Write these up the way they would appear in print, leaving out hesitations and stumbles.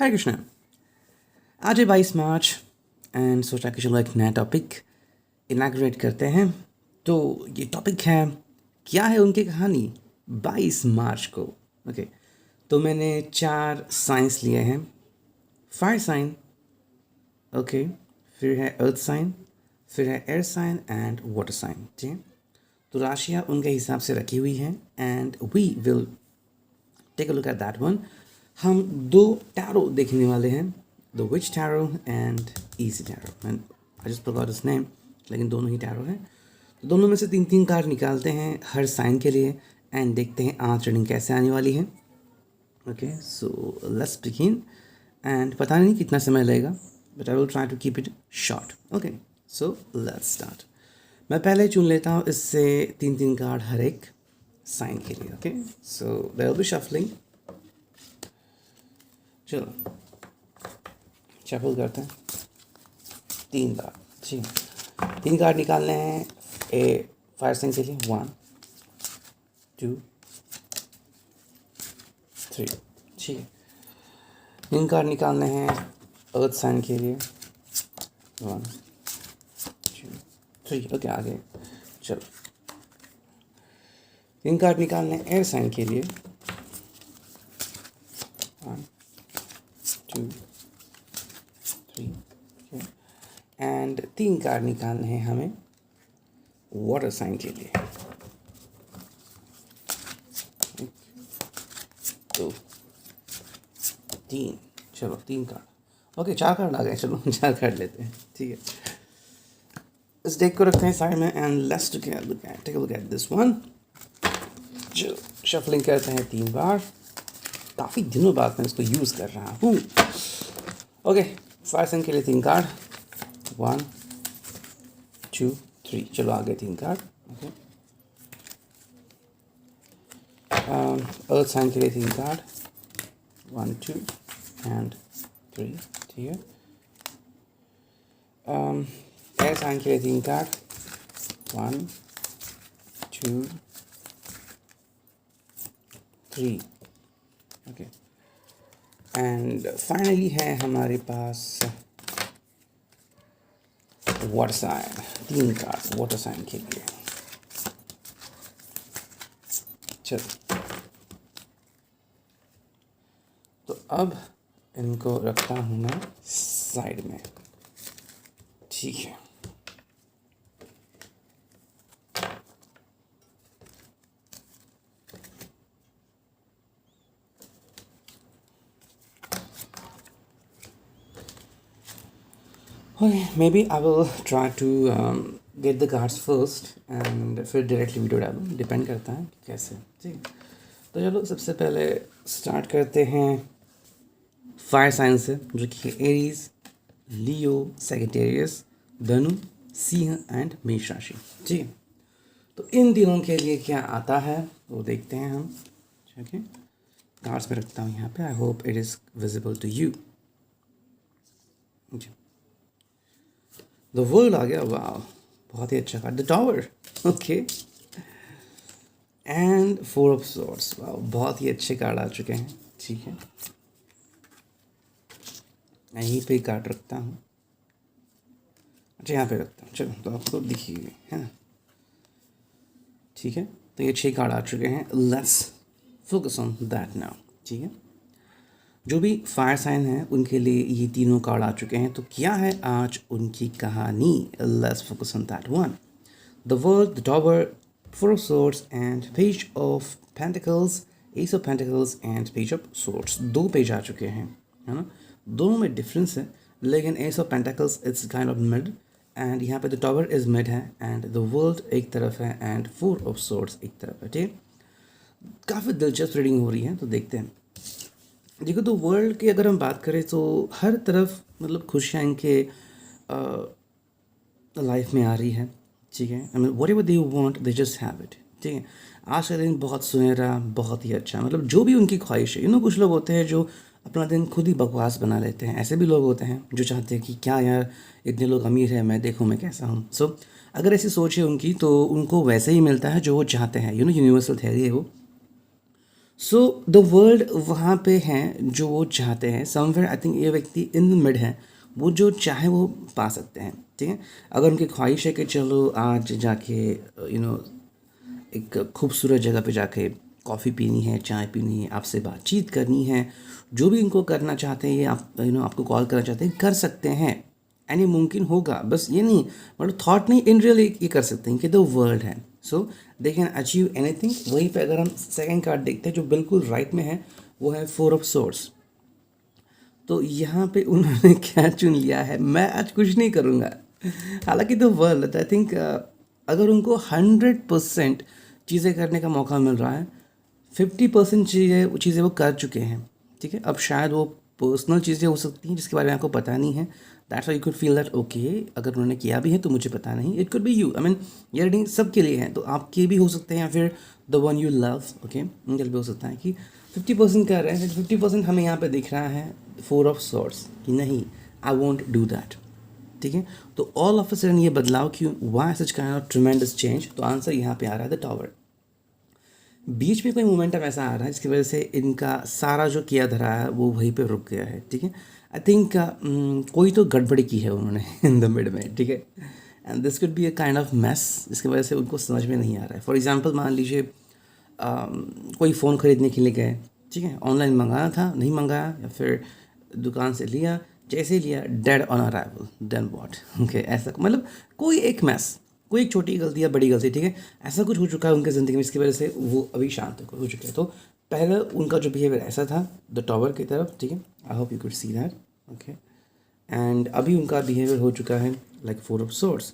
हरे कृष्णा। आज है 22 मार्च एंड सोचा कि चलो एक नया टॉपिक इनाग्रेट करते हैं। तो ये टॉपिक है क्या है उनकी कहानी 22 मार्च को। ओके, तो मैंने 4 साइंस लिए हैं। फायर साइन, ओके, फिर है अर्थ साइन, फिर है air sign and water sign. ठीक है, तो राशियाँ उनके हिसाब से रखी हुई हैं and we will take a look at that one. हम 2 टैरो देखने वाले हैं, the witch tarot and easy tarot. And I just forgot his name, लेकिन दोनों ही टैरो हैं। तो दोनों में से 3 कार्ड निकालते हैं हर साइन के लिए एंड देखते हैं आज रीडिंग कैसे आने वाली है। Okay, so let's begin. And पता नहीं कितना समय लगेगा, but I will try to keep it short. Okay, so let's start. मैं पहले चुन लेता हूँ इससे 3 कार्ड हर एक साइन के लिए। Okay, so there will be shuffling. चलो शफल करते हैं 3 बार। जी, 3 कार्ड निकालने हैं ए फायर साइन के लिए। 1 2 3। ठीक है, 3 कार्ड निकालने हैं अर्थ साइन के लिए। 1 2 3। ओके, आगे चलो। 3 कार्ड निकालने हैं एयर साइन के लिए। 1 2 3। एंड 3 कार्ड निकालने हैं हमें वाटर साइन के लिए। 1 2 3। चलो 3 कार्ड। ओके, 4 कार्ड आ गए। चलो 4 कार्ड लेते हैं। ठीक है, इस डेक को रखते हैं साइड में and let's take a look at this one. चलो शफलिंग करते हैं 3 बार। काफ़ी दिनों बाद मैं इसको यूज़ कर रहा हूँ। ओके, फायर साइन के लिए 3 कार्ड। 1 2 3। चलो आगे 3 कार्ड। ओके, अर्थ साइन के लिए 3 कार्ड। 1 2 एंड 3। ठीक है, एयर साइन के लिए 3 कार्ड। 1 2 3। ओके, एंड फाइनली है हमारे पास water sign. 3 card water sign के लिए। चलो, तो अब इनको रखता हूँ मैं साइड में। ठीक है, okay, maybe I will try to get the cards first and फिर डायरेक्टली वीडियो डालूँ, डिपेंड करता है कि कैसे। ठीक है, तो चलो सबसे पहले स्टार्ट करते हैं फायर साइन से, जो कि एरीज, लियो, सैजिटेरियस, धनु, सिंह एंड मेष राशि। ठीक है, तो इन दिनों के लिए क्या आता है वो देखते हैं हम। ठीक है, कार्ड्स में रखता हूँ यहाँ पे। I hope it is visible to you. The world आ गया, वाह, बहुत ही अच्छा card. The tower, okay, and 4 of swords, वाह, बहुत ही अच्छे कार्ड आ चुके हैं। ठीक है, यहीं पे कार्ड रखता हूँ। अच्छा, यहाँ पे रखता हूँ। चलो, तो आपको दिखिए, है ना। ठीक है, तो ये 6 कार्ड आ चुके हैं। Let's focus on that now. ठीक है, जो भी फायर साइन है उनके लिए ये तीनों कार्ड आ चुके हैं। तो क्या है आज उनकी कहानी? Let's focus on that one. The world, the tower, 4 of swords and page of pentacles, ace of pentacles and page of swords। 2 page आ चुके हैं, है ना। दोनों में डिफरेंस है, लेकिन ace of pentacles it's kind of mid and यहाँ पे द टॉवर इज मिड है एंड द वर्ल्ड एक तरफ है एंड 4 ऑफ swords एक तरफ है। ठीक, काफ़ी दिलचस्प रीडिंग हो रही है। तो देखते हैं। देखो, तो वर्ल्ड की अगर हम बात करें तो हर तरफ मतलब खुशियाँ इनके लाइफ में आ रही है। ठीक है, I mean what ever they want they just have it. ठीक है, आज का दिन बहुत सुनहरा, बहुत ही अच्छा, मतलब जो भी उनकी ख्वाहिश है। कुछ लोग होते हैं जो अपना दिन खुद ही बकवास बना लेते हैं। ऐसे भी लोग होते हैं जो चाहते हैं कि क्या यार, इतने लोग अमीर हैं, मैं देखूँ मैं कैसा हूँ। सो अगर ऐसी सोच है उनकी तो उनको वैसे ही मिलता है जो वो चाहते हैं। यूनिवर्सल थियरी है वो। सो द वर्ल्ड वहाँ पे हैं जो वो चाहते हैं, समवेयर आई थिंक ये व्यक्ति इन द मिड है, वो जो चाहे वो पा सकते हैं, ठीक है। अगर उनकी ख्वाहिश है कि चलो आज जाके एक खूबसूरत जगह पे जाके कॉफ़ी पीनी है, चाय पीनी है, आपसे बातचीत करनी है, जो भी इनको करना चाहते हैं, ये आप आपको कॉल करना चाहते हैं, कर सकते हैं। एंड ये मुमकिन होगा, बस ये नहीं मतलब थॉट नहीं, इन रियल ये कर सकते हैं कि द वर्ल्ड है। सो दे कैन अचीव एनीथिंग। वहीं पे अगर हम सेकंड कार्ड देखते हैं जो बिल्कुल राइट में है, वो है फोर ऑफ सोर्स। तो यहाँ पे उन्होंने क्या चुन लिया है, मैं आज कुछ नहीं करूँगा। हालांकि द वर्ल्ड आई थिंक अगर उनको 100% चीज़ें करने का मौका मिल रहा है, 50% चीज़ें वो कर चुके हैं, ठीक है। अब शायद वो पर्सनल चीज़ें हो सकती हैं जिसके बारे में आपको पता नहीं है, that's why you could feel that okay, अगर उन्होंने किया भी है तो मुझे पता नहीं। It could be you, I mean ये रीडिंग सबके लिए है, तो आपके भी हो सकते हैं, या फिर the one you love, okay, उनके लिए भी हो सकता है कि 50% कर रहे हैं, 50% हमें यहाँ पे दिख रहा है फोर ऑफ सॉर्ड्स कि नहीं, आई वॉन्ट डू दैट, ठीक है। तो ऑल ऑफ अ सडन ये बदलाव क्यों, why such kind of ट्रेमेंडस change, तो आंसर यहाँ पे आ रहा है द टॉवर। बीच में कोई मोमेंटम ऐसा आ रहा है जिसकी वजह से इनका सारा जो किया धरा है वो वहीं पे रुक गया है, ठीक है। आई थिंक कोई तो गड़बड़ी की है उन्होंने इन द मिड में, ठीक है। And this could be a kind of mass जिसकी वजह से उनको समझ में नहीं आ रहा है। फॉर एग्जांपल मान लीजिए कोई फ़ोन ख़रीदने के लिए गए, ठीक है, ऑनलाइन मंगाया था, नहीं मंगाया, या फिर दुकान से लिया, जैसे ही लिया dead on arrival, then what, okay, ऐसा मतलब कोई एक मैस, कोई एक छोटी गलती या बड़ी गलती, ठीक है, ऐसा कुछ हो चुका है उनकी ज़िंदगी में जिसकी वजह से वो अभी शांत हो चुके हैं। तो पहले उनका जो बिहेवियर ऐसा था द टॉवर की तरफ, ठीक है, I hope you could see that, okay. And अभी उनका बिहेवियर हो चुका है लाइक फोर ऑफ सोर्स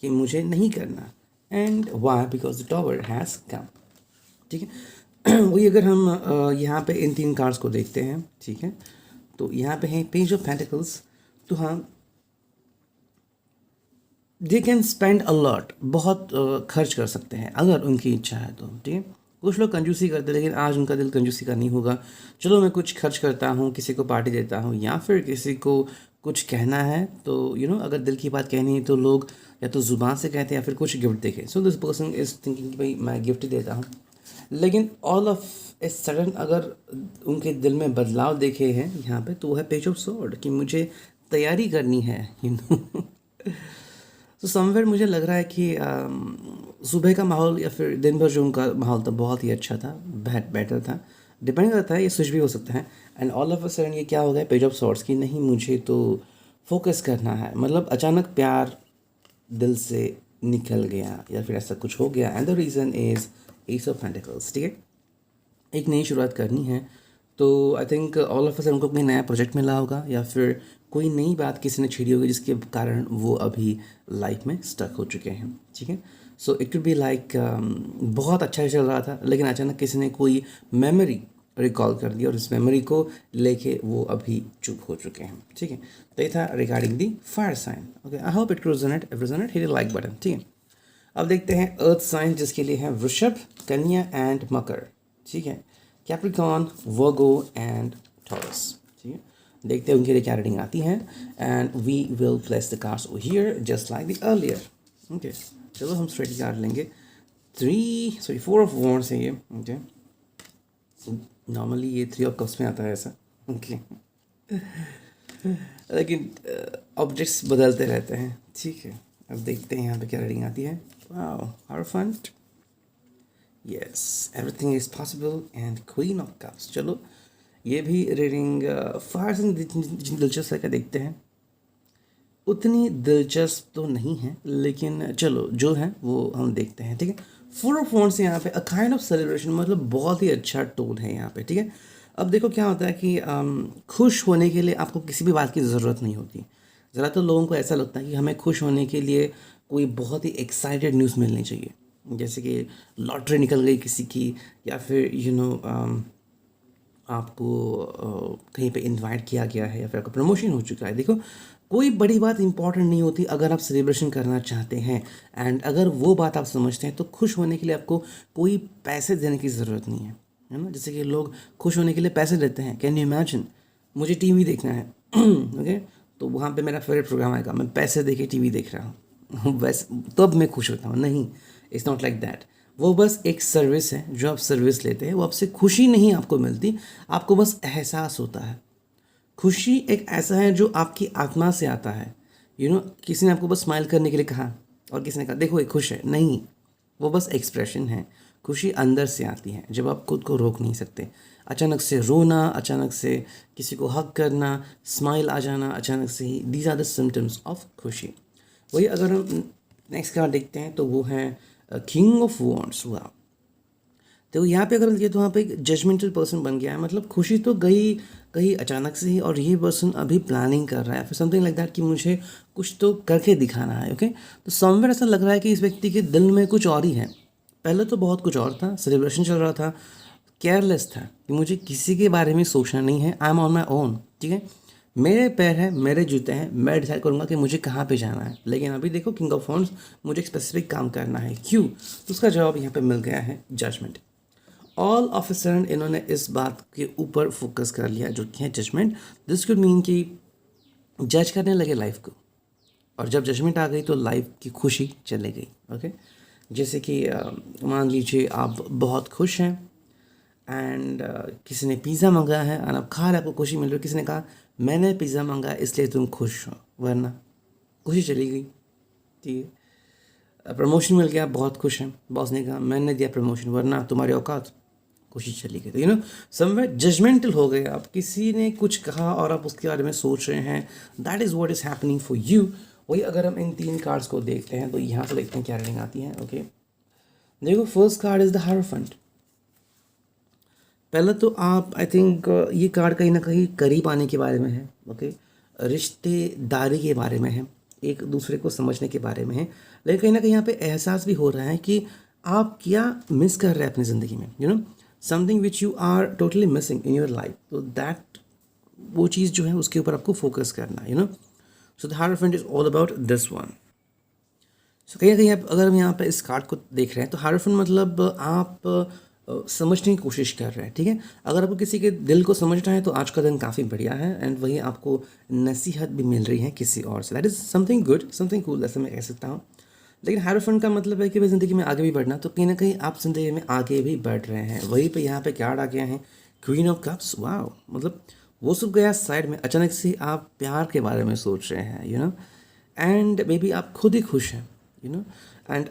कि मुझे नहीं करना, and why because the tower has come, ठीक है। वही अगर हम यहाँ पे इन तीन कार्ड्स को देखते हैं, ठीक है, तो यहाँ पे है पेज ऑफ पेंटिकल्स। तो हाँ, they can spend a lot, बहुत खर्च कर सकते हैं अगर उनकी इच्छा है तो, ठीक है। कुछ लोग कंजूसी करते हैं, लेकिन आज उनका दिल कंजूसी का नहीं होगा। चलो मैं कुछ खर्च करता हूँ, किसी को पार्टी देता हूँ, या फिर किसी को कुछ कहना है, तो अगर दिल की बात कहनी है तो लोग या तो ज़ुबान से कहते हैं या फिर कुछ गिफ्ट देखें। So this person is thinking कि भाई मैं गिफ्ट देता हूँ, लेकिन ऑल ऑफ ए सडन अगर उनके दिल में बदलाव देखे हैं यहाँ पे, तो वो है पेज ऑफ स्वॉर्ड कि मुझे तैयारी करनी है, तो समवेयर मुझे लग रहा है कि सुबह का माहौल या फिर दिन भर जो उनका माहौल था बहुत ही अच्छा था, बेटर था, डिपेंड करता है, ये स्विच भी हो सकता है। And all of a sudden ये क्या हो गया, पेज ऑफ सॉर्ट्स की नहीं, मुझे तो फोकस करना है, मतलब अचानक प्यार दिल से निकल गया या फिर ऐसा कुछ हो गया, and the reason is S of pentacles, ठीक है। एक नई शुरुआत करनी है, तो I think all of us उनको कोई नया प्रोजेक्ट मिला होगा, या फिर कोई नई बात किसी ने छेड़ी होगी जिसके कारण वो अभी लाइफ में स्टक हो चुके हैं, ठीक है। So it could be like बहुत अच्छा चल रहा था, लेकिन अचानक किसी ने कोई मेमोरी रिकॉल कर दिया और इस मेमोरी को लेके वो अभी चुप हो चुके हैं, ठीक है। तो ये था regarding the fire sign, okay. I hope it resonate, hit the like button, ठीक है। अब देखते हैं अर्थ साइन जिसके लिए है वृषभ, कन्या एंड मकर, ठीक है, कैप्रिकॉन, वर्गो एंड टॉरस, ठीक है। देखते हैं उनके लिए क्या रीडिंग आती है, and we will place the cards here just like the earlier, okay. चलो हम स्ट्रेट कार्ड लेंगे, फोर ऑफ वॉन्ड्स है ये, ओके। नॉर्मली ये थ्री ऑफ कप्स में आता है ऐसा, ओके। लेकिन ऑब्जेक्ट्स बदलते रहते हैं, ठीक है। अब देखते हैं यहाँ पे क्या रीडिंग आती है। Wow, hierophant, yes, everything is possible and queen of cups. चलो ये भी रीडिंग फार से जितनी दिलचस्प है, क्या देखते हैं। उतनी दिलचस्प तो नहीं है, लेकिन चलो जो है वो हम देखते हैं, ठीक है। फोर ऑफ वॉन्ड्स यहाँ पे अ काइंड ऑफ सेलिब्रेशन, मतलब बहुत ही अच्छा टोन है यहाँ पे, ठीक है। अब देखो क्या होता है कि खुश होने के लिए आपको किसी भी बात की ज़रूरत नहीं होती। ज़्यादातर लोगों को ऐसा लगता है कि हमें खुश होने के लिए कोई बहुत ही एक्साइटेड न्यूज़ मिलनी चाहिए, जैसे कि लॉटरी निकल गई किसी की, या फिर आपको कहीं पे इनवाइट किया गया है, या फिर आपका प्रमोशन हो चुका है। देखो कोई बड़ी बात इंपॉर्टेंट नहीं होती अगर आप सेलिब्रेशन करना चाहते हैं, एंड अगर वो बात आप समझते हैं, तो खुश होने के लिए आपको कोई पैसे देने की ज़रूरत नहीं है ना। जैसे कि लोग खुश होने के लिए पैसे देते हैं, कैन यू इमेजिन, मुझे टीवी देखना है, ओके, तो वहाँ पे मेरा फेवरेट प्रोग्राम आएगा, मैं पैसे दे के टीवी देख रहा हूँ, वैसे तब मैं खुश होता हूँ, नहीं, इट्स नॉट लाइक दैट। वो बस एक सर्विस है जो आप सर्विस लेते हैं, वो आपसे खुशी नहीं आपको मिलती, आपको बस एहसास होता है। खुशी एक ऐसा है जो आपकी आत्मा से आता है। किसी ने आपको बस स्माइल करने के लिए कहा और किसी ने कहा देखो ये खुश है, नहीं, वो बस एक्सप्रेशन है। खुशी अंदर से आती है जब आप खुद को रोक नहीं सकते। अचानक से रोना, अचानक से किसी को हक करना, स्माइल आ जाना अचानक से ही, these are the symptoms of खुशी। वही अगर हम नेक्स्ट कार्ड देखते हैं तो वो है किंग ऑफ वॉन्ड्स। वाह, तो यहाँ पे अगर हम देखें तो यहाँ पे एक जजमेंटल पर्सन बन गया है, मतलब खुशी तो गई कहीं अचानक से ही, और ये पर्सन अभी प्लानिंग कर रहा है फिर समथिंग लाइक दैट कि मुझे कुछ तो करके दिखाना है। ओके, तो समवेयर ऐसा लग रहा है कि इस व्यक्ति के दिल में कुछ और ही है। पहले तो बहुत कुछ और था, सेलिब्रेशन चल रहा था, केयरलेस था कि मुझे किसी के बारे में सोचना नहीं है, I am on my own. ठीक है, मेरे पैर हैं, मेरे जूते हैं, मैं डिसाइड करूँगा कि मुझे कहाँ पे जाना है। लेकिन अभी देखो किंग ऑफ वॉन्ड्स, मुझे एक स्पेसिफिक काम करना है, क्यों? तो उसका जवाब यहाँ पे मिल गया है judgement. All of a sudden इन्होंने इस बात के ऊपर फोकस कर लिया जो कि है जजमेंट। दिस कुड मीन कि जज करने लगे लाइफ को, और जब जजमेंट आ गई तो लाइफ की खुशी चले गई। ओके, जैसे कि मान लीजिए आप बहुत खुश हैं एंड किसी ने पिज़्ज़ा मंगाया है और आप खा रहे, आपको खुशी मिल रही है। किसी ने कहा मैंने पिज़्ज़ा मंगाया इसलिए तुम खुश हो, वरना खुशी चली गई। ठीक है, प्रमोशन मिल गया, बहुत खुश हैं, बॉस ने कहा मैंने दिया प्रमोशन, वरना तुम्हारी औकात, खुशी चली गई। तो समवेयर जजमेंटल हो गए आप, किसी ने कुछ कहा और आप उसके बारे में सोच रहे हैं, that is what is happening for you. वही अगर हम इन 3 कार्ड्स को देखते हैं तो यहाँ से देखते हैं क्या रीडिंग आती है। ओके, देखो first card is the hierophant. पहले तो आप आई थिंक ये कार्ड कहीं ना कहीं करीब आने के बारे में है। ओके, रिश्तेदारी के बारे में है, एक दूसरे को समझने के बारे में है, लेकिन कहीं ना कहीं यहाँ पे एहसास भी हो रहा है कि आप क्या मिस कर रहे हैं अपनी ज़िंदगी में, something which you are totally missing in your life. तो दैट वो चीज़ जो है उसके ऊपर आपको फोकस करना, so the hierophant is all about this one. So कहीं ना कहीं अगर हम यहाँ पे इस कार्ड को देख रहे हैं तो हायरोफेंट मतलब आप समझने की कोशिश कर रहे हैं। ठीक है, अगर आपको किसी के दिल को समझना है तो आज का दिन काफ़ी बढ़िया है, एंड वही आपको नसीहत भी मिल रही है किसी और से, that is something good, something cool, ऐसा मैं कह सकता हूँ। लेकिन हायरोफेंट का मतलब है कि भाई ज़िंदगी में आगे भी बढ़ना, तो कहीं ना कहीं आप ज़िंदगी में आगे भी बढ़ रहे हैं। वहीं पे यहाँ पे कार्ड आ गया है क्वीन ऑफ कप्स। वाह, मतलब वो सब गया साइड में, अचानक से आप प्यार के बारे में सोच रहे हैं, एंड मे बी आप खुद ही खुश हैं, and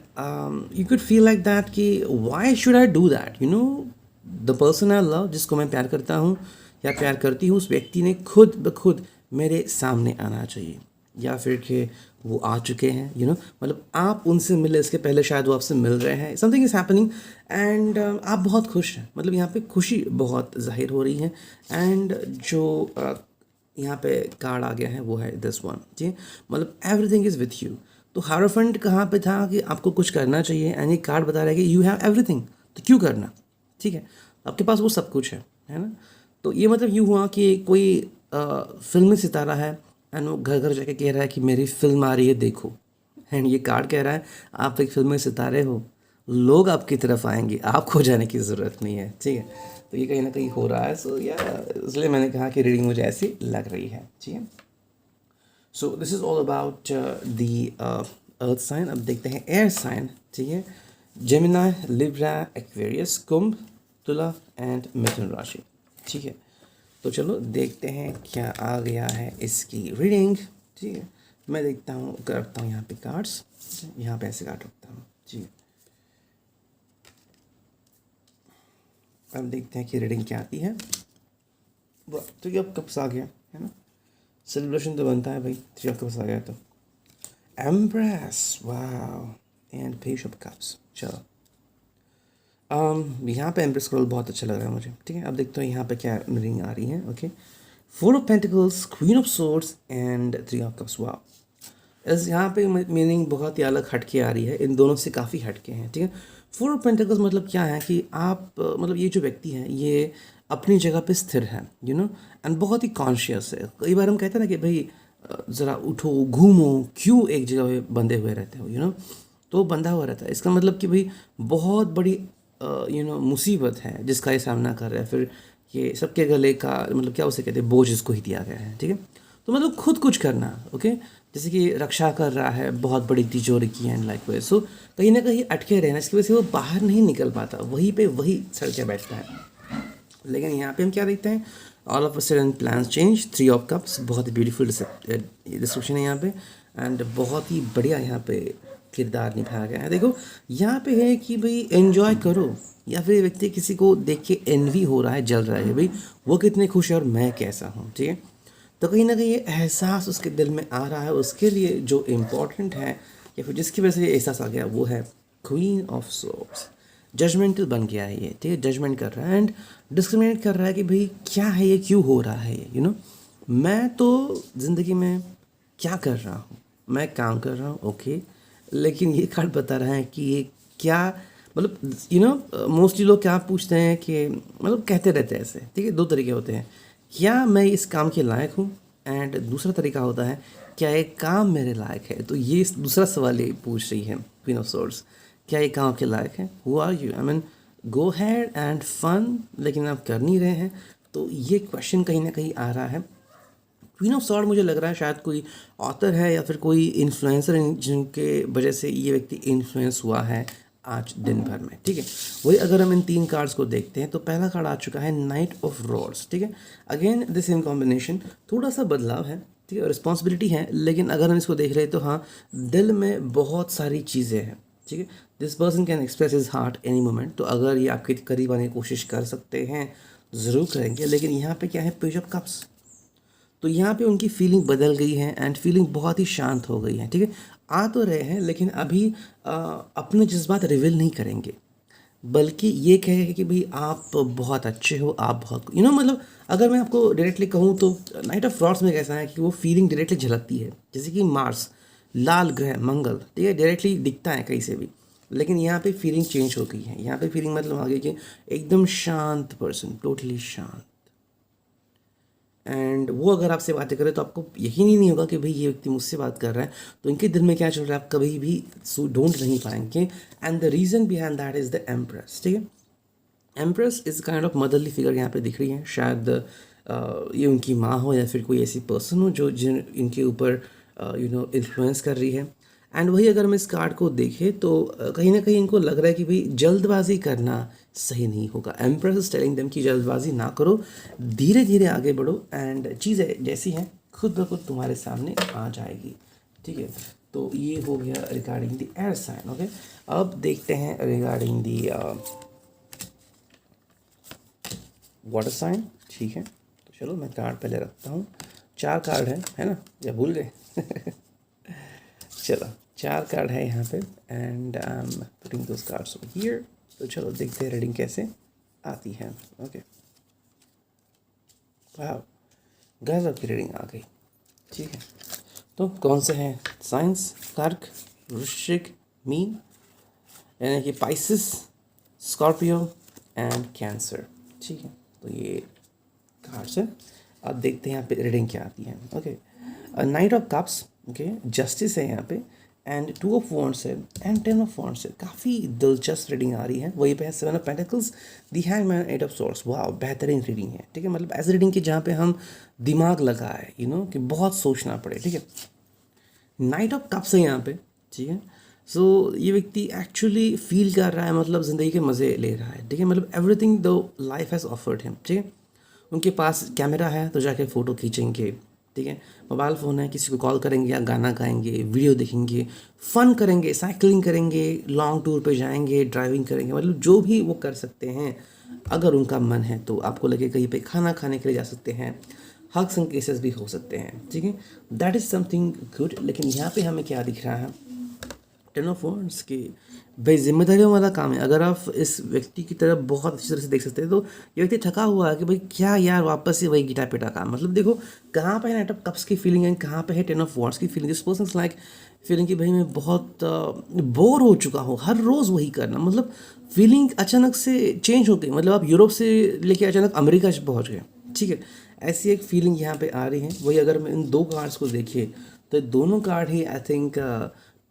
you could feel like that कि why should I do that, the person I love, जिसको मैं प्यार करता हूँ या प्यार करती हूँ, उस व्यक्ति ने खुद ब खुद मेरे सामने आना चाहिए, या फिर कि वो आ चुके हैं, मतलब आप उनसे मिले इसके पहले शायद वो आपसे मिल रहे हैं, समथिंग इज़ हैपनिंग, एंड आप बहुत खुश हैं, मतलब यहाँ पे खुशी बहुत जाहिर हो रही है। एंड जो यहाँ पे कार्ड आ गया है वो है दिस वन। ठीक है, मतलब एवरीथिंग इज़ विथ यू। तो हायरोफेंट कहाँ पे था कि आपको कुछ करना चाहिए, एंड ये कार्ड बता रहा है कि यू हैव एवरीथिंग, तो क्यों करना। ठीक है, आपके पास वो सब कुछ है ना। तो ये मतलब यूँ हुआ कि कोई फिल्मी सितारा है एंड वो घर घर जाके कह रहा है कि मेरी फिल्म आ रही है देखो, एंड ये कार्ड कह रहा है आप एक फिल्म में सितारे हो, लोग आपकी तरफ आएंगे, आपको जाने की ज़रूरत नहीं है। ठीक है, तो ये कहीं ना कहीं हो रहा है। सो या इसलिए मैंने कहा कि रीडिंग मुझे ऐसी लग रही है। ठीक है, so this is all about the earth sign. अब देखते हैं एयर साइन। ठीक है, जेमिनी, लिब्रा, एक्वेरियस, कुंभ, तुला एंड मिथुन राशि। ठीक है, तो चलो देखते हैं क्या आ गया है इसकी रीडिंग। ठीक है, मैं देखता हूँ, रखता हूँ यहाँ पे कार्ड्स, यहाँ पे ऐसे कार्ड रखता हूँ। ठीक है, अब देखते हैं कि रीडिंग क्या आती है। वाह, तो ये अब कब आ गया है ना, सेलिब्रेशन तो बनता है भाई, थ्री ऑफ कप्स आ गया तो एम्प्रेस। वाह, एंड पेज ऑफ कप्स। चलो यहाँ पे एम्प्रेस का रोल बहुत अच्छा लग रहा है मुझे। ठीक है, अब देखते हैं यहाँ पे क्या रीडिंग आ रही है। Okay, four of pentacles, queen of swords and three of cups. वाह, इस यहाँ पे मीनिंग बहुत ही अलग हटके आ रही है, इन दोनों से काफ़ी हटके हैं। ठीक है, फोर ऑफ पेंटिकल्स मतलब क्या है कि आप मतलब ये जो व्यक्ति है ये अपनी जगह पे स्थिर है, एंड बहुत ही कॉन्शियस है। कई बार हम कहते हैं ना कि भाई ज़रा उठो, घूमो, क्यों एक जगह पे बंधे हुए रहते हो, तो बंधा हुआ रहता है। इसका मतलब कि भाई बहुत बड़ी मुसीबत है जिसका ये सामना कर रहा है, फिर ये सबके गले का मतलब क्या उसे कहते हैं, बोझ इसको ही दिया गया है। ठीक है, तो मतलब खुद कुछ करना। ओके, जैसे कि रक्षा कर रहा है बहुत बड़ी तिजोरी की एंड लाइक वे, सो कहीं ना कहीं अटके रहना, इसकी वजह से वो बाहर नहीं निकल पाता, वहीं पे वही सड़ के बैठता है। लेकिन यहाँ पे हम क्या देखते हैं, all of a sudden plans change, three of cups, बहुत ही ब्यूटीफुल डिस्क्रिप्शन है यहाँ पे, एंड बहुत ही बढ़िया यहाँ पे किरदार निभाया गया है। देखो यहाँ पे है कि भाई एन्जॉय करो, या फिर व्यक्ति किसी को देख के एनवी हो रहा है, जल रहा है भाई वो कितने खुश है और मैं कैसा हूँ, ठीक है। तो कहीं ना कहीं ये एहसास उसके दिल में आ रहा है, उसके लिए जो इम्पोर्टेंट है या फिर जिसकी वजह से ये एहसास आ गया वो है क्वीन ऑफ सोर्ड्स। जजमेंटल बन गया है ये, ठीक है, जजमेंट कर रहा है एंड डिस्क्रिमिनेट कर रहा है कि भाई क्या है ये, क्यों हो रहा है ये, मैं तो ज़िंदगी में क्या कर रहा हूँ, मैं काम कर रहा हूँ, ओके, लेकिन ये कार्ड बता रहा है कि ये क्या, मतलब मोस्टली लोग क्या पूछते हैं कि मतलब कहते रहते हैं ऐसे, ठीक है, दो तरीके होते हैं, क्या मैं इस काम के लायक हूँ, एंड दूसरा तरीका होता है क्या ये काम मेरे लायक है। तो ये दूसरा सवाल ये पूछ रही है क्वीन ऑफ सोर्ड्स, क्या ये काम आपके लायक है, who are you, I mean go ahead and fun, लेकिन आप कर नहीं रहे हैं। तो ये क्वेश्चन कहीं ना कहीं आ रहा है। क्वीन ऑफ सॉर्ड मुझे लग रहा है शायद कोई ऑथर है या फिर कोई इन्फ्लुएंसर जिनके वजह से ये व्यक्ति इन्फ्लुएंस हुआ है आज दिन भर में, ठीक है। वही अगर हम इन तीन कार्ड्स को देखते हैं तो पहला कार्ड आ चुका है नाइट ऑफ रॉड्स, ठीक है। अगेन द सेम कॉम्बिनेशन, थोड़ा सा बदलाव है, ठीक है, रिस्पॉन्सिबिलिटी है, लेकिन अगर हम इसको देख रहे हैं तो हाँ, दिल में बहुत सारी चीज़ें हैं, ठीक है। This person can express his heart any moment, तो अगर ये आपके करीब आने की कोशिश कर सकते हैं ज़रूर करेंगे। लेकिन यहाँ पे क्या है, पेज ऑफ कप्स, तो यहाँ पे उनकी फीलिंग बदल गई है एंड फीलिंग बहुत ही शांत हो गई है, ठीक है। आ तो रहे हैं लेकिन अभी अपने जज्बात रिवील नहीं करेंगे, बल्कि ये कहेंगे कि भाई आप बहुत अच्छे हो, आप बहुत मतलब अगर मैं आपको डायरेक्टली कहूँ तो नाइट ऑफ फ्रॉड्स में कैसा है कि वो फीलिंग डायरेक्टली झलकती है, जैसे कि मार्स, लाल ग्रह मंगल, ठीक है, डायरेक्टली दिखता है कहीं से भी। लेकिन यहाँ पे फीलिंग चेंज हो गई है, यहाँ पे फीलिंग मतलब आ गई कि एकदम शांत पर्सन, टोटली शांत, एंड वो अगर आपसे बातें करें तो आपको यकीन ही नहीं होगा कि भाई ये व्यक्ति मुझसे बात कर रहा है, तो इनके दिल में क्या चल रहा है आप कभी भी ढूंढ नहीं पाएंगे। And the reason behind that is the empress, ठीक है। Empress is kind of motherly figure यहाँ पे दिख रही है, शायद ये उनकी माँ हो या फिर कोई ऐसी पर्सन हो जो जिन इनके ऊपर इन्फ्लुएंस कर रही है। एंड वही अगर हम इस कार्ड को देखें तो कहीं ना कहीं इनको लग रहा है कि भाई जल्दबाजी करना सही नहीं होगा। एम्प्रेस इज टेलिंग देम कि जल्दबाजी ना करो, धीरे धीरे आगे बढ़ो, एंड चीज़ें जैसी हैं खुद ब खुद तुम्हारे सामने आ जाएगी, ठीक है। तो ये हो गया regarding the air sign, okay. अब देखते हैं रिगार्डिंग दी वाटर साइन, ठीक है। तो चलो मैं कार्ड पहले रखता हूँ, 4 कार्ड है ना, या भूल गए चलो 4 कार्ड है यहाँ पे, and I am putting those cards over here. तो चलो देखते हैं रीडिंग कैसे आती है, ओके। वाह, गजब की रीडिंग आ गई, ठीक है। तो कौन से हैं साइंस, कर्क, वृश्चिक, मीन, यानी कि पाइसिस, स्कॉर्पियो एंड कैंसर, ठीक है। तो ये कार्ड्स है। अब देखते हैं यहाँ पे रीडिंग क्या आती है, okay. Night of cups, okay, justice है यहाँ पे, एंड 2 ऑफ वॉन्ड्स है एंड 10 ऑफ वॉन्ड्स है। काफ़ी दिलचस्प रीडिंग आ रही है। वहीं पे है 7 of pentacles, the hangman, 8 of swords. वाह, बेहतरीन रीडिंग है, ठीक है। मतलब ऐसी रीडिंग की जहाँ पे हम दिमाग लगाए, कि बहुत सोचना पड़े, ठीक है। नाइट ऑफ कप्स है यहाँ पे, ठीक है। सो ये व्यक्ति एक्चुअली फील कर रहा है, मतलब ज़िंदगी के मज़े ले रहा है, ठीक है। मतलब एवरीथिंग दो लाइफ हैज़ ऑफर्ड हिम, ठीक है। उनके पास कैमरा है तो जाके फ़ोटो खींचेंगे, ठीक है। मोबाइल फ़ोन है, किसी को कॉल करेंगे या गाना गाएंगे, वीडियो देखेंगे, फ़न करेंगे, साइकिलिंग करेंगे, लॉन्ग टूर पे जाएंगे, ड्राइविंग करेंगे, मतलब जो भी वो कर सकते हैं। अगर उनका मन है तो आपको लगे कहीं पे खाना खाने के लिए जा सकते हैं, हग्स एंड केसेस भी हो सकते हैं, ठीक है। That is something good. लेकिन यहाँ पे हमें क्या दिख रहा है, 10 ऑफ वॉन्ड्स की भाई जिम्मेदारियों वाला काम है। अगर आप इस व्यक्ति की तरफ बहुत अच्छी तरह से देख सकते हैं तो ये व्यक्ति थका हुआ है कि भाई क्या यार वापस से वही गिटा पिटा काम। मतलब देखो कहाँ पे है नाइट ऑफ कप्स की फीलिंग है, कहाँ पे है 10 ऑफ वॉन्ड्स की feeling. This person like feeling कि भाई मैं बहुत बोर हो चुका हूँ हर रोज़ वही करना। मतलब फीलिंग अचानक से चेंज हो गई, मतलब आप यूरोप से लेके अचानक अमेरिका पहुँच गए, ठीक है। ऐसी एक फीलिंग यहाँ पे आ रही है। वही अगर मैं इन 2 कार्ड्स को देखिए तो दोनों card he I think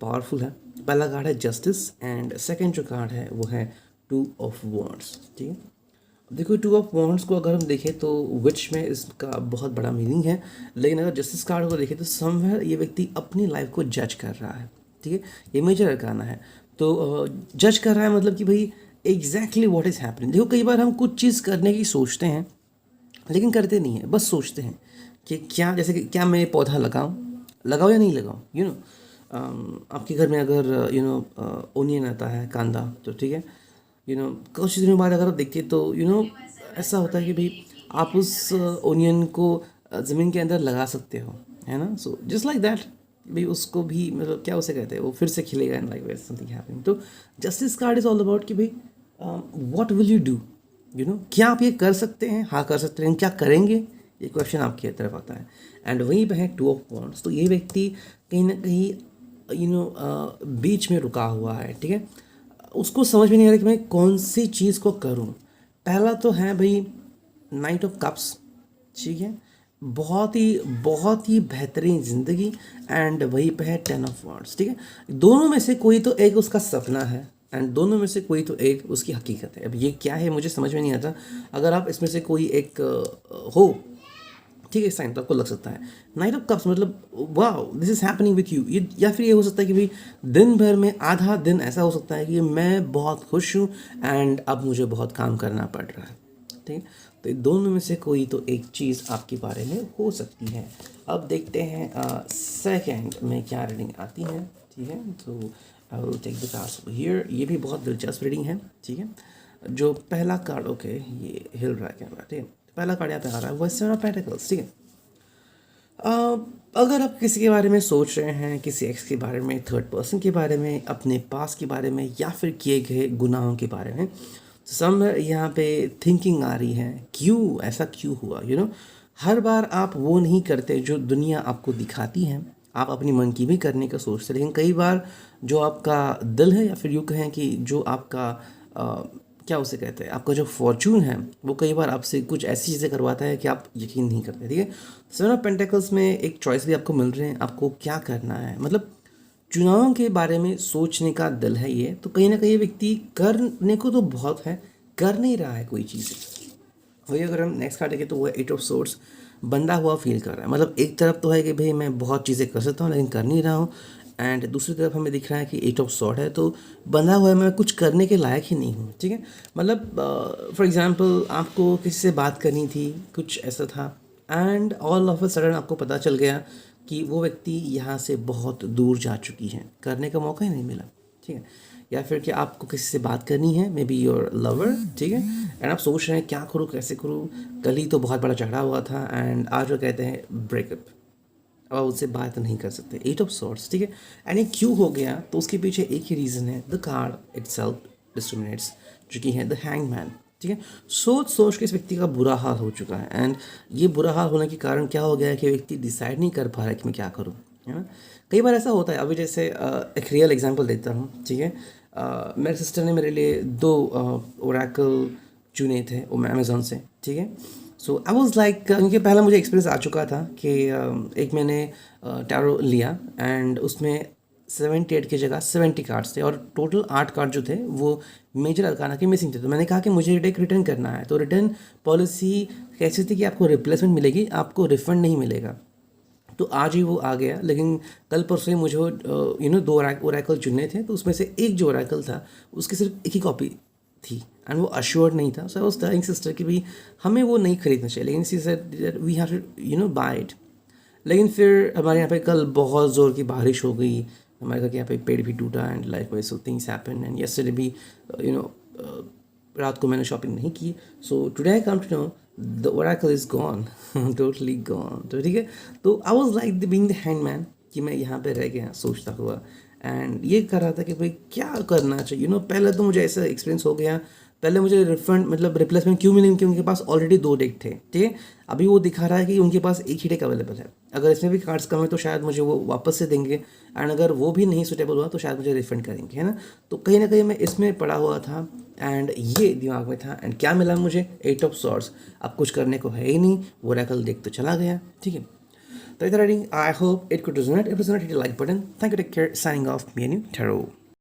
powerful है। पहला कार्ड है जस्टिस एंड सेकंड जो कार्ड है वो है 2 ऑफ वॉन्ड्स, ठीक है। देखो, टू ऑफ वॉन्ड्स को अगर हम देखें तो विच में इसका बहुत बड़ा मीनिंग है, लेकिन अगर जस्टिस कार्ड को देखें तो समवेयर ये व्यक्ति अपनी लाइफ को जज कर रहा है। ठीक है, ये मेजर अरकाना है। तो जज कर रहा है मतलब कि भाई एग्जैक्टली व्हाट इज़ हैपनिंग। देखो, कई बार हम कुछ चीज़ करने की सोचते हैं लेकिन करते नहीं है, बस सोचते हैं कि क्या, जैसे कि क्या मैं पौधा लगाऊं या नहीं लगाऊं, आपके घर में अगर ओनियन आता है, कांदा, तो ठीक है, कुछ दिनों बाद अगर आप देखिए तो ऐसा होता है कि भाई आप उस ओनियन को ज़मीन के अंदर लगा सकते हो, है ना। सो जस्ट लाइक दैट, भाई उसको भी मतलब क्या उसे कहते हैं, वो फिर से खिलेगा एंड लाइक समथिंग हैपनिंग। तो justice card is all about कि भाई व्हाट विल यू डू, क्या आप ये कर सकते हैं, हाँ कर सकते हैं, क्या करेंगे, ये क्वेश्चन आपकी तरफ आता है। एंड वहीं पे है टू ऑफ वॉन्ड्स। तो ये व्यक्ति कहीं ना कहीं बीच में रुका हुआ है। ठीक है, उसको समझ में नहीं आ रहा कि मैं कौन सी चीज़ को करूं। पहला तो है भाई नाइट ऑफ कप्स, ठीक है, बहुत ही बेहतरीन ज़िंदगी। एंड वहीं पे है टेन ऑफ वॉन्ड्स। ठीक है, दोनों में से कोई तो एक उसका सपना है एंड दोनों में से कोई तो एक उसकी हकीकत है। अब ये क्या है मुझे समझ में नहीं आता। अगर आप इसमें से कोई एक हो, ठीक है, साइन तो आपको लग सकता है। नाइट ऑफ कप्स मतलब वाह this is happening with you, ये या फिर ये हो सकता है कि भाई दिन भर में आधा दिन ऐसा हो सकता है कि मैं बहुत खुश हूँ एंड अब मुझे बहुत काम करना पड़ रहा है। ठीक है, तो इन दोनों में से कोई तो एक चीज़ आपके बारे में हो सकती है। अब देखते हैं सेकंड में क्या रीडिंग आती है। ठीक है, तो I will take the cards over here. ये भी बहुत दिलचस्प रीडिंग है। ठीक है, जो पहला कार्ड, ओके, ये हिल रहा है कैमरा। ठीक है, पहला कार्ड यहाँ पे आ रहा है वो सेवन ऑफ पेंटिकल्स। ठीक है, अगर आप किसी के बारे में सोच रहे हैं, किसी एक्स के बारे में, थर्ड पर्सन के बारे में, अपने पास के बारे में, या फिर किए गए गुनाहों के बारे में, तो सम यहाँ पे थिंकिंग आ रही है, क्यों ऐसा क्यों हुआ, हर बार आप वो नहीं करते जो दुनिया आपको दिखाती है, आप अपनी मन की भी करने का सोचते, लेकिन कई बार जो आपका दिल है, या फिर यूँ कहें कि जो आपका क्या उसे कहते हैं, आपका जो फॉर्चून है, वो कई बार आपसे कुछ ऐसी चीज़ें करवाता है कि आप यकीन नहीं करते। ठीक है, सेवन ऑफ पेंटिकल्स में एक चॉइस भी आपको मिल रहे हैं, आपको क्या करना है, मतलब चुनावों के बारे में सोचने का दिल है ये। तो कहीं ना कहीं व्यक्ति करने को तो बहुत है, कर नहीं रहा है कोई चीज़। वही अगर हम नेक्स्ट कार्ड देखें तो वो एट ऑफ सोर्ट्स, बंधा हुआ फील कर रहा है। मतलब एक तरफ तो है कि भाई मैं बहुत चीज़ें कर सकता हूँ लेकिन कर नहीं रहा हूँ, एंड दूसरी तरफ हमें दिख रहा है कि एट ऑफ सॉर्ड है, तो बंधा हुआ है, मैं कुछ करने के लायक ही नहीं हूँ। ठीक है, मतलब फॉर एग्जांपल आपको किसी से बात करनी थी, कुछ ऐसा था, and all of a sudden आपको पता चल गया कि वो व्यक्ति यहाँ से बहुत दूर जा चुकी है, करने का मौका ही नहीं मिला। ठीक है, या फिर कि आपको किसी से बात करनी है, मे बी योर लवर, ठीक है, एंड आप सोच रहे हैं क्या करूँ, कैसे करूँ, कल ही तो बहुत बड़ा झगड़ा हुआ था एंड आज वो कहते हैं ब्रेकअप, अब आप उससे बात नहीं कर सकते, एट ऑफ सॉर्ट्स। ठीक है, एंड ये क्यों हो गया, तो उसके पीछे एक ही रीज़न है, द कार्ड इटसेल्फ डिस्क्रिमिनेट्स, जो कि है द हैंगमैन। ठीक है, सोच सोच के इस व्यक्ति का बुरा हाल हो चुका है, एंड ये बुरा हाल होने के कारण क्या हो गया है कि व्यक्ति डिसाइड नहीं कर पा रहा है कि मैं क्या करूँ, है ना। कई बार ऐसा होता है, अभी जैसे एक रियल एग्जांपल देता हूँ। ठीक है, मेरे सिस्टर ने मेरे लिए दो ओरेकल चुने थे अमेज़ोन से। ठीक है, सो आई वॉज लाइक, क्योंकि पहला मुझे एक्सपीरियंस आ चुका था कि एक मैंने टैरो लिया एंड उसमें 78 की जगह 70 कार्ड्स थे और टोटल 8 कार्ड जो थे वो मेजर अरकाना के मिसिंग थे। तो मैंने कहा कि मुझे डेक रिटर्न करना है। तो रिटर्न पॉलिसी कैसी थी कि आपको रिप्लेसमेंट मिलेगी, आपको रिफंड नहीं मिलेगा। तो आज ही वो आ गया, लेकिन कल परसों ही मुझे दो ओरेकल चुनने थे, तो उसमें से एक जो ओरेकल था उसकी सिर्फ एक ही कॉपी थी एंड वो अश्योर्ड नहीं था। So I was telling sister कि भाई हमें वो नहीं खरीदना चाहिए, लेकिन she said we have to buy it. लेकिन फिर हमारे यहाँ पे कल बहुत ज़ोर की बारिश हो गई, हमारे घर के यहाँ पे पेड़ भी टूटा and likewise so things happen and yesterday भी रात को मैंने शॉपिंग नहीं की। So today I come to know the oracle is gone, totally gone. तो ठीक है, तो I was like the being the hangman, कि मैं यहाँ पे रह गया सोचता हुआ एंड ये कर रहा था कि भाई क्या करना चाहिए। पहले तो मुझे ऐसा एक्सपीरियंस हो गया, पहले मुझे रिफंड मतलब रिप्लेसमेंट क्यों मिली, क्योंकि उनके पास ऑलरेडी 2 डेक थे। ठीक है, अभी वो दिखा रहा है कि उनके पास एक ही डेक अवेलेबल है, अगर इसमें भी कार्ड्स कम है तो शायद मुझे वो वापस से देंगे, एंड अगर वो भी नहीं सुटेबल हुआ तो शायद मुझे रिफंड करेंगे, है ना। तो कहीं ना कहीं मैं इसमें पड़ा हुआ था एंड ये दिमाग में था, एंड क्या मिला मुझे, एट ऑफ सॉर्ड्स। अब कुछ करने को है ही नहीं, वो ओरेकल देख तो चला गया। ठीक है, तो इधर reading, I hope it could resonate, if resonate hit the like button. Thank you, take care, signing off, me and you, tarot.